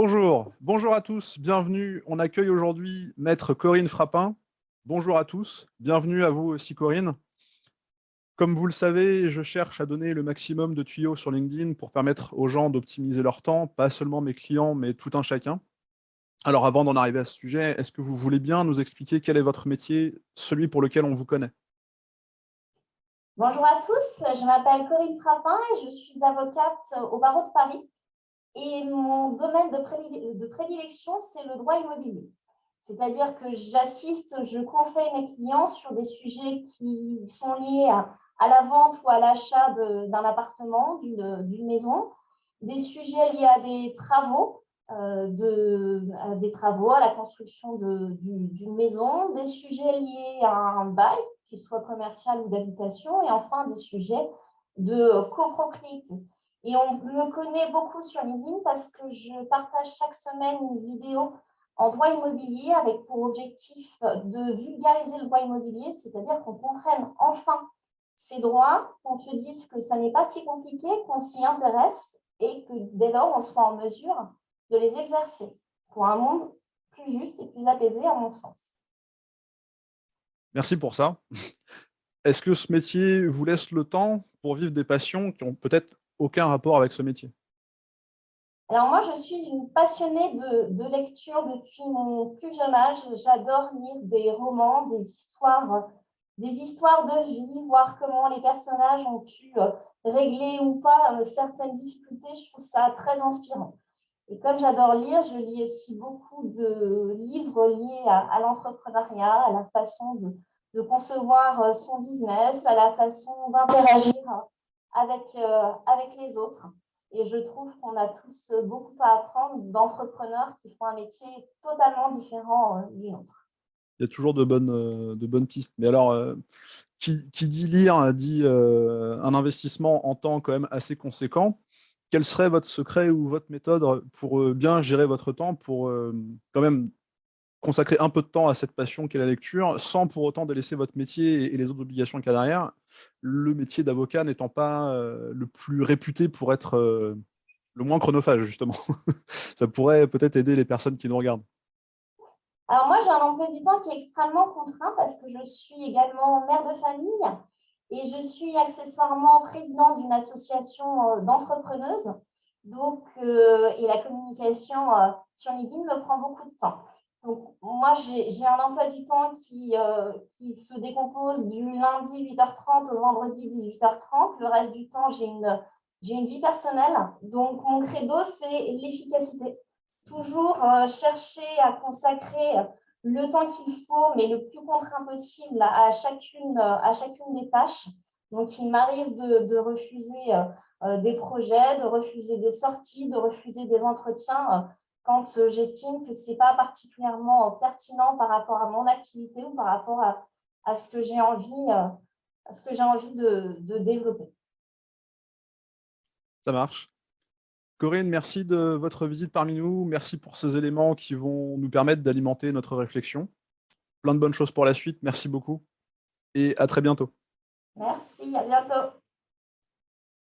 Bonjour à tous, bienvenue. On accueille aujourd'hui Maître Corinne Frappin. Bonjour à tous, bienvenue à vous aussi Corinne. Comme vous le savez, je cherche à donner le maximum de tuyaux sur LinkedIn pour permettre aux gens d'optimiser leur temps, pas seulement mes clients, mais tout un chacun. Alors avant d'en arriver à ce sujet, est-ce que vous voulez bien nous expliquer quel est votre métier, celui pour lequel on vous connaît? Bonjour à tous, je m'appelle Corinne Frappin et je suis avocate au barreau de Paris. Et mon domaine de prédilection, c'est le droit immobilier. C'est-à-dire que j'assiste, je conseille mes clients sur des sujets qui sont liés à la vente ou à l'achat d'un appartement, d'une maison, des sujets liés à des travaux, à la construction d'une maison, des sujets liés à un bail, qu'il soit commercial ou d'habitation, et enfin des sujets de copropriété. Et on me connaît beaucoup sur LinkedIn parce que je partage chaque semaine une vidéo en droit immobilier avec pour objectif de vulgariser le droit immobilier, c'est-à-dire qu'on comprenne enfin ces droits, qu'on se dise que ça n'est pas si compliqué, qu'on s'y intéresse et que dès lors, on soit en mesure de les exercer pour un monde plus juste et plus apaisé, à mon sens. Merci pour ça. Est-ce que ce métier vous laisse le temps pour vivre des passions qui ont peut-être aucun rapport avec ce métier? Alors moi, je suis une passionnée de lecture depuis mon plus jeune âge. J'adore lire des romans, des histoires de vie, voir comment les personnages ont pu régler ou pas certaines difficultés. Je trouve ça très inspirant. Et comme j'adore lire, je lis aussi beaucoup de livres liés à l'entrepreneuriat, à la façon de concevoir son business, à la façon d'interagir avec les autres. Et je trouve qu'on a tous beaucoup à apprendre d'entrepreneurs qui font un métier totalement différent du nôtre. Il y a toujours de bonnes pistes. Mais alors, qui dit lire dit un investissement en temps quand même assez conséquent. Quel serait votre secret ou votre méthode pour bien gérer votre temps, pour quand même consacrer un peu de temps à cette passion qu'est la lecture, sans pour autant délaisser votre métier et les autres obligations qu'il y a derrière, le métier d'avocat n'étant pas le plus réputé pour être le moins chronophage, justement. Ça pourrait peut-être aider les personnes qui nous regardent. Alors moi, j'ai un emploi du temps qui est extrêmement contraint parce que je suis également mère de famille et je suis accessoirement présidente d'une association d'entrepreneuses. Donc, et la communication sur LinkedIn me prend beaucoup de temps. Donc, moi, j'ai un emploi du temps qui se décompose du lundi 8h30 au vendredi 18h30. Le reste du temps, j'ai une vie personnelle. Donc, mon credo, c'est l'efficacité. Toujours chercher à consacrer le temps qu'il faut, mais le plus contraint possible à chacune des tâches. Donc, il m'arrive de refuser des projets, de refuser des sorties, de refuser des entretiens quand j'estime que ce n'est pas particulièrement pertinent par rapport à mon activité ou par rapport à ce que j'ai envie de développer. Ça marche. Corinne, merci de votre visite parmi nous. Merci pour ces éléments qui vont nous permettre d'alimenter notre réflexion. Plein de bonnes choses pour la suite. Merci beaucoup et à très bientôt. Merci, à bientôt.